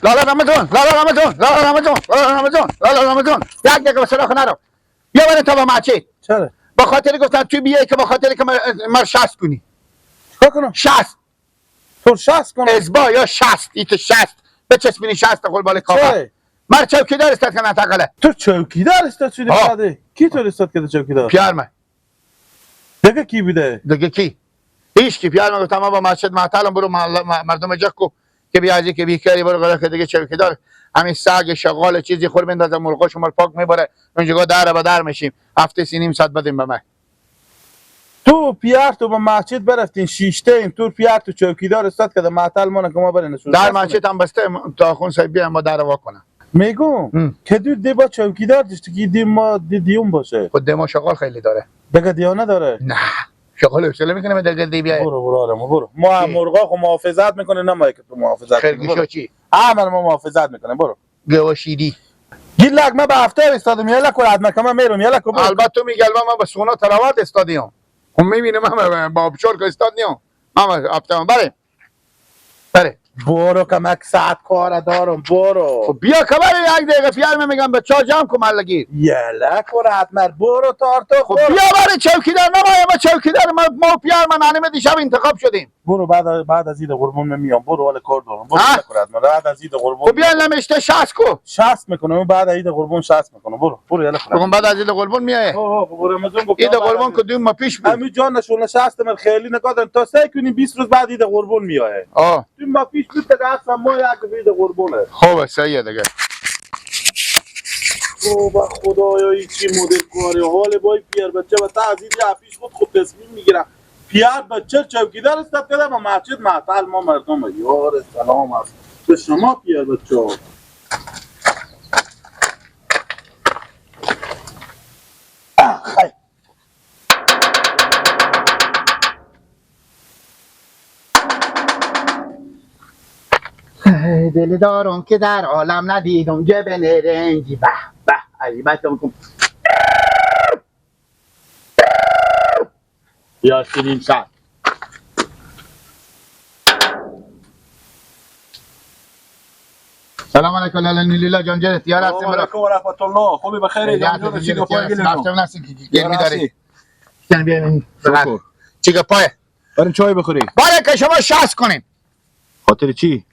لالا رمضان یک دقیقه سراخ نرو. بیا برای تا با مچه. چرا؟ با خاطر گفتم توی بیایی که با خاطر که مر 60 کنی. چیکار کنم؟ 60 تو 60 کنم. ازبا یا 60 ایت 60 بچسبینی 60 قول بالا کافه. مر چوکیدار استاد کنه تقله. تو چوکیدار استاد شدی بعد. کی تو استاد کرده چوکیدار؟ پیار دیگه کی بوده؟ دیگه کی؟ هیچ کی. پیار گفتم ما با مسجد معطلم برو مردم جکو که بیازی که بیکاری برو غلط دیگه چوکیدار همین سگ شغال چیزی خور بندازه مرغا شما پاک میبره اونجا در به در میشیم هفته سی نیم ساعت بدیم به من. تو پیار تو با مسجد برفتین شیشته این تو پیار تو چوکیدار استاد کرده معطل مونه که ما برین در مسجد هم بسته تا خون صاحب بیا ما در وا کنم. میگم که دو دی با چوکیدار داشتی که دی ما دیوم باشه. خود ما شغال خیلی داره. دیگه دیانه داره؟ نه شغال اصلا میکنه دیگه دی بیای. برو ما مرغا خو محافظت میکنه نمایی که تو محافظت کنی. خرگوشا چی؟ من ما محافظت میکنه برو. گوشیدی. گیلک ما به هفته استادم یالا کو حتما من میرم یالا کو. البته تو میگل من به سونا تلاوت استادیوم. هم میبینم من با آبشار که استاد نیام. من هفته بره. برو که من ساعت کار دارم برو. خب بیا خبر یک دقیقه پیار میگم به چا جمع کن ملگی. یالا کو حتما برو تارتو. خب بیا برای چوکیدار نمایم ما چوکیدار ما پیار من انیمه دیشب انتخاب شدیم. برو بعد از عید قربون میام برو حال کار دارم برو حتما بعد از عید قربون. خب بیا نمیشته 60 کو 60 میکنه بعد از عید قربون 60 میکنه برو یالا خب بعد از عید قربون میای. برو رمضان گفت عید قربون کدوم ما پیش بود. همین جان نشون 60 من خیلی نگاه تا سه کنی 20 روز بعد عید قربون میای. تو ما پیش بود که اصلا ما یک عید قربونه. خب صحیحه دیگه. با خدایا چی مدل کاری حال بای پیار بچه و تعزیز پیش خود تصمیم میگیرم پیار بچه چوکیدار استاد کردم و مسجد معطل ما مردم یار سلام است به شما پیار بچه دل دارم که در عالم ندیدم جبن رنجی به به عیبتم کن یا سیرین ساعت سلام علیکم لالا نیلیلا جان جرت یار هستیم برا علیکم و رحمت الله خوبی بخیر جان چی گپای گیریم رفتم نسین که گرمی داری چن بیاین چی گپای بریم چای بخوریم باید که شما 60 کنین خاطر چی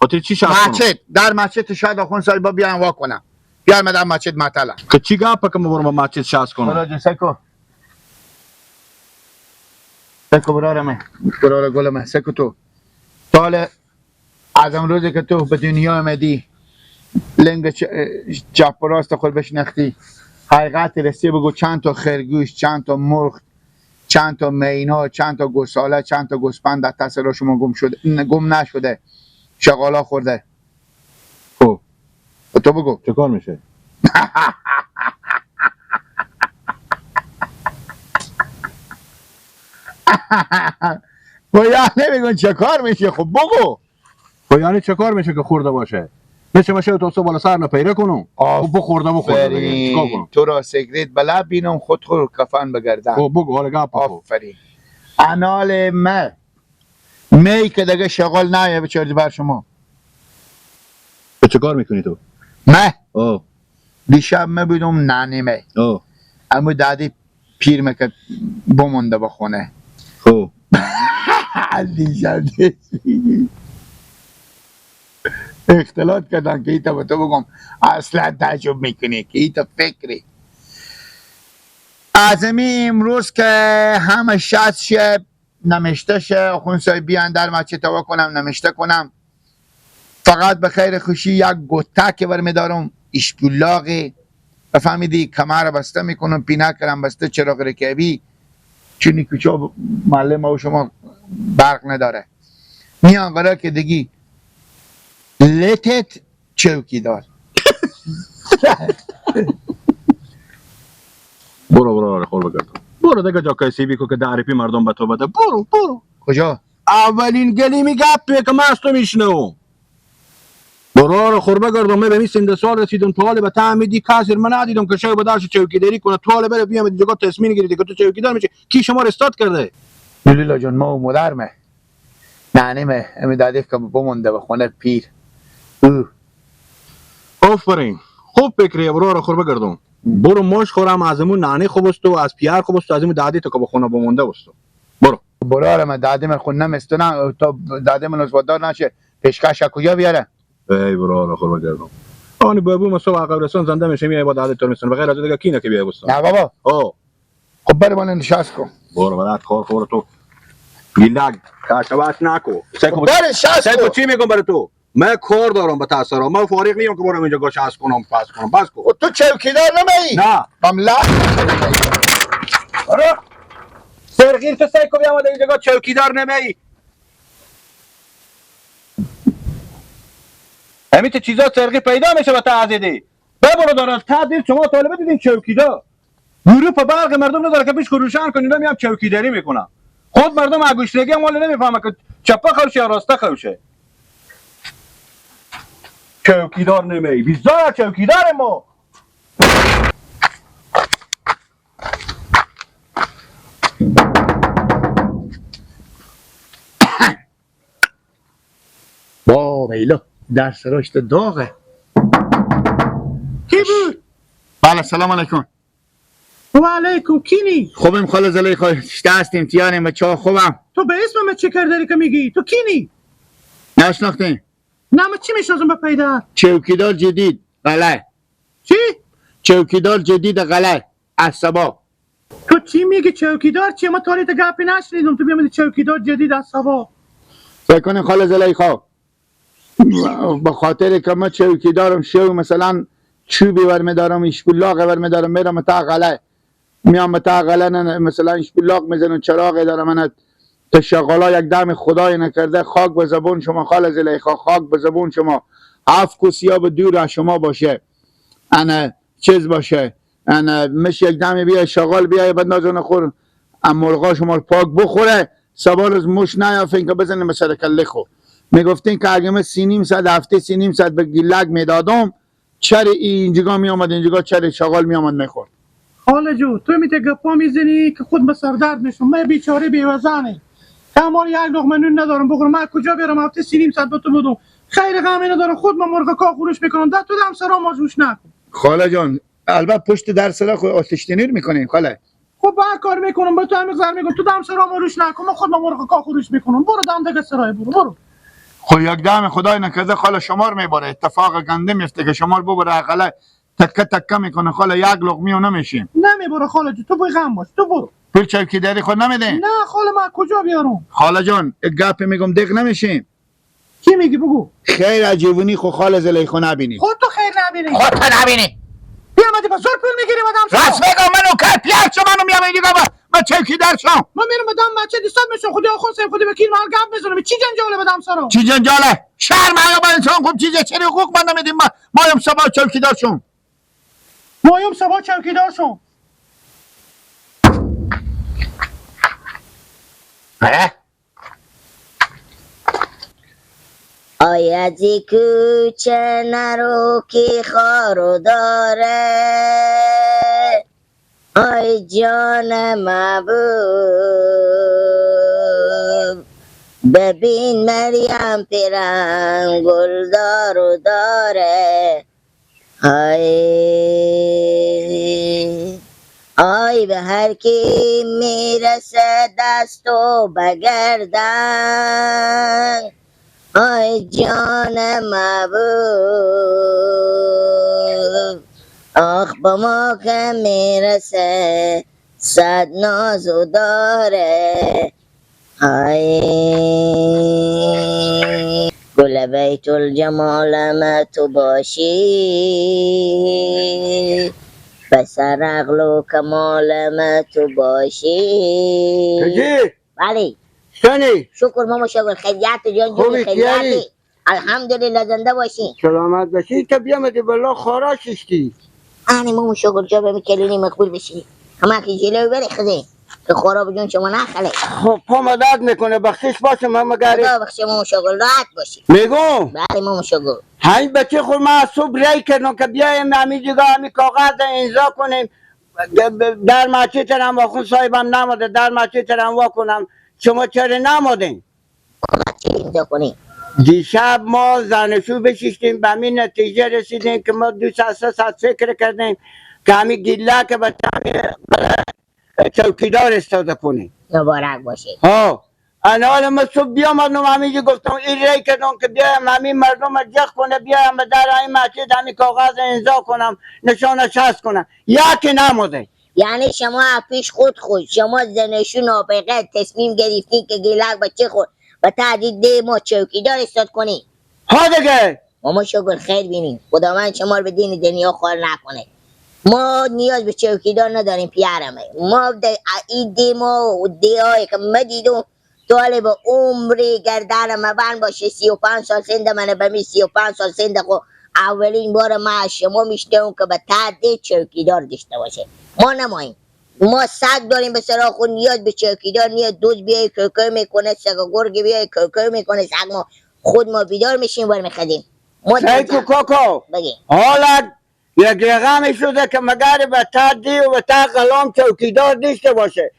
خاطر چی 60 کنم مسجد در مسجد شاید آخون صاحب بیان وا کنم بیار من در مسجد معطلم که چی گپ که ما برم مسجد 60 کنم برو سکو برار گلم سکو تو سال از اون روزی که تو به دنیا آمدی لنگ چپ و راست خود بشناختی حقیقت رسی بگو چند تا خرگوش چند تا مرغ چند تا مینا چند تا گوساله چند تا گوسفند در تصرف شما گم نشده شغالا خورده خب تو بگو چه کار میشه باید نمیگن چه کار میشه خب بگو خب یعنی چه کار میشه که خورده باشه نشه باشه تو بالا سر نپیره کنم خب بخورده دیگه چیکار کنم تو را سیگریت بلا بینم خود خور کفن بگردم خب بگو حالا گپ آفرین انال می که دیگه شغال نه بچردی بر شما چه کار میکنی تو دیشب میبودم نانی می اما دادی پیر میکرد بمونده بخونه خب دیشب اختلاط کردن که ایتا به تو بگم اصلا تعجب میکنی که ایتا فکری ازمی امروز که همه شد شه نمشته شه خون صاحب بیان در مچه توا کنم نمشته کنم فقط به خیر خوشی یک گوته که برمی دارم اشپولاغی بفهمیدی کمر بسته میکنم پینه کرم بسته چراغ رکابی چونی کچا محله ما و شما برق نداره میان قرار که دیگی لتت چوکیدار برو خور بگردم برو دیگه جا کسی بیکو که تعریفی مردم به تو بده برو کجا اولین گلیمی گپیه که من از تو میشنوم برو خور بگردم من به 20 سال رسیدم طالب به تعمیدی کاسر من ندیدم که شاید بدارش چوکیداری کنه طالب بره بیام دیگه تصمیم گیری دیگه تو چوکیدار میشه کی شما رو استاد کرده لیلا جان ما مدرمه نانیمه امی دادی که بمونده به خونه پیر آفرین خوب فکری برو خور بگردم برو مش خورم از امون نانه خوب است و از پیار خوب است و از امون دادی تو که بخونه بمونده است برو براره من دادیم خون نمیستونم تو دادیم نزودار نشه پیشکش کجا بیاره ای برو خور بگردم آنی بابو مسو قبرستان زنده میشه میای با دادی تو میستون بغیر از دیگه کینه که بیای بستان نه بابا او خب برای من نشست کن برو برات خور تو گیلاگ کاشواش نکو سیکو برای شست سیکو کن چی میگم برای تو من کار دارم به تاثیر من فارغ نیم که برم اینجا گوش کنم پاس کنم بس کو تو چوکیدار نمی نه بملا برو سرگیر تو سیکو بیام اینجا چوکیدار نمی همین چیزا سرگی پیدا میشه به تعزیدی ببرو دارن تعدیل شما طالبه دیدین چوکیدار گروه په برق مردم نداره که پیش روشن کنین میام چوکیداری میکنم خود مردم اگوشتگی هم ولی نمیفهمه که چپه خوشه یا راسته خوشه چوکیدار نمی بیزار چوکیدار ما با ویلا در سراشت داغه کی بود؟ بله سلام علیکم و علیکم کینی؟ خوبیم خاله زلیخا شته هستیم تیاریم بچه ها خوبم تو به اسم من چه کرداری که میگی؟ تو کینی؟ نشناختیم نه من چی میشناسم به پیدا؟ چوکیدار جدید غله چی؟ چوکیدار جدید غله از سبا تو چی میگی چوکیدار چی؟ ما تاریت گپی نشنیدم تو بیامدی چوکیدار جدید از سوا فکر کنین خاله زلیخا به خاطر که من چوکیدارم شو مثلا چوبی ورمیدارم اشپولاق ورمیدارم میرم تا غله میام تا غله مثلا اشپولاق میزنم چراغ دارم من تا شغالا یک دم خدای نکرده خاک به زبون شما خاله زلیخا خاک به زبون شما هفت کوسیا به دور از شما باشه انا چیز باشه انا مش یک دم بیا شغال بیا بندازون خور مرغا شما رو پاک بخوره سوال از مش نیافین که بزنه مثلا کله خو میگفتین که اگه من 3.5 هفته 3.5 به گیلک میدادم چر اینجا میامد اینجا چر شغال میامد میخورد حالا جو تو میته گپا میزنی که خود به سردرد میشم من بیچاره بیوزنه تمام یک لقمه نون ندارم بخورم من کجا برم هفته 3.5 به تو بدم خیر غمی ندارم خود من مرغ کا خورش میکنم ده تو دم سرا ماجوش نکن خاله جان البته پشت در سلا خود آتش تنیر میکنیم خاله خب با کار میکنم به تو هم زر میکنم تو دم سرا ماروش نکن من خود من مرغ کا خورش میکنم برو دم دیگه سرای برو خب یک دم خدای نکرده خاله شما رو میبره اتفاق گنده میفته که شما رو ببره خاله تکه تکه میکنه خاله یک لقمه و نمیشیم نمیبره خاله جو تو بای غم باش تو برو پول چوکیداری خود نمیده نه خاله من کجا بیارم خاله جان گپ میگم دق نمیشیم چی میگی بگو خیر عجیبونی خو خاله زلیخو نبینی خود تو خیر نبینی خودت نبینی بیامدی با زور پول میگیری مدام راست بگم منو که پیار شو منو میام اینجا با چوکیدار شو من میرم مدام بچه دیستاد میشم خودی آخون سیم خودی وکیل محل گپ میزنم چی جنجاله بدم سرا چی جنجاله شرم آیا با انسان خوب چیزه چری حقوق من نمیدیم ما هم سبا چوکیدار شو مایم سبا چوکیدار شم آی از این کوچه نرو که خارو داره آی جان محبوب ببین مریم پیرن گلدارو داره آی به هر کی میرسه دستو بگردن آی جان محبوب آخ با ما که میرسه صد نازو داره آی گل بیت الجمال تو باشی پسر عقل و کمال تو باشی کجی؟ ولی شنی؟ شکر ماما شکر خیلیت جان خوبی جونی کیاری؟ خیلیتی الحمدلله زنده باشی سلامت باشی تا بیامدی بلا خاراششتی آنی ماما شکر جا به کلینی مقبول بشی همه که جلوی بری خزی که خورا جون شما نخله خب پا مدد میکنه بخشش باشم همه گری خدا بخشه ماما شکر راحت باشی میگم بله ماما شکر همین بچه خود من از صبح رای کردم که بیایم همین جگه همین کاغذ امضا کنیم در مچه ترم واخون صاحبم نماده در مچه ترم واکنم شما چرا نمادین چی اینجا کنی دیشب ما زنشو بشیشتیم به همین نتیجه رسیدیم که ما 2 ساعت فکر کردیم که همین گله که به تعمیر چوکیدار استفاده کنیم. مبارک باشه. ها حالا ما صبح بیامدم همینجا گفتم این رای کردم که بیایم همین مردم رو جخ کنه، بیایم به در این مسجد همین کاغذ امضا کنم نشانش هست کنم، یکی نموده. یعنی شما پیش خود شما زنشون نابغه تصمیم گرفتین که گیلک بچه خود و تعدید ما چوکیدار استاد کنی. ها دیگه ماما شکر خیر بینیم، خداوند شما رو به دین دنیا خوار نکنه. ما نیاز به چوکیدار نداریم پیارمه. ما این دیما و دیایی که ما دیدم طالب عمری گردن مبن باشه 35 سال سنده منه بمی 35 سال سنده خو اولین بار ما شما میشتم که به تعدید چوکیدار داشته باشه. ما نماییم، ما سگ داریم به سراغ خود، نیاز به چوکیدار نیاز. دوز بیای کوکو میکنه، سگ گرگ بیای کوکو میکنه، سگ ما خود ما بیدار میشیم بار میخدیم. سیکو کوکو بگی حالا یک رقمی شده که مگر به تا دی و به تا غلام چوکیدار داشته باشه.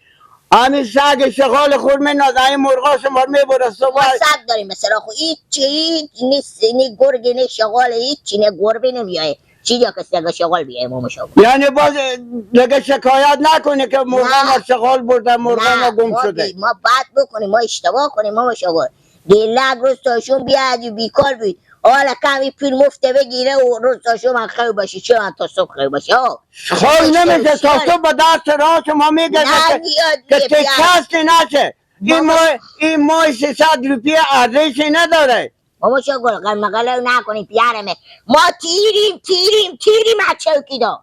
همین سگ شغال خود می‌ناد، این مرغا شما میبره ما صبح. سگ داریم مثلا خو هیچ نیست، نی گرگ نی شغال هیچ نی گربه نمیایه. چی جا که سگ شغال بیایه ما شغال. یعنی باز دیگه شکایت نکنه که مرغا ما شغال برده، مرغا ما گم شده. ما بد بکنیم، ما اشتباه کنیم ما شغال. دیلگ روز تاشون بیادی بیکار بید، حالا کمی پیر مفته بگیره و روز تاشون من خیلی باشه، چه من تا صبح خیلی باشه. خب نمیشه تا تو به دست راه شما میگه که کستی نشه. این ماه 600 روپیه ارزشی نداره. بابا شکر قلمقلو نکنی پیارمه. ما تیریم از چوکیدار.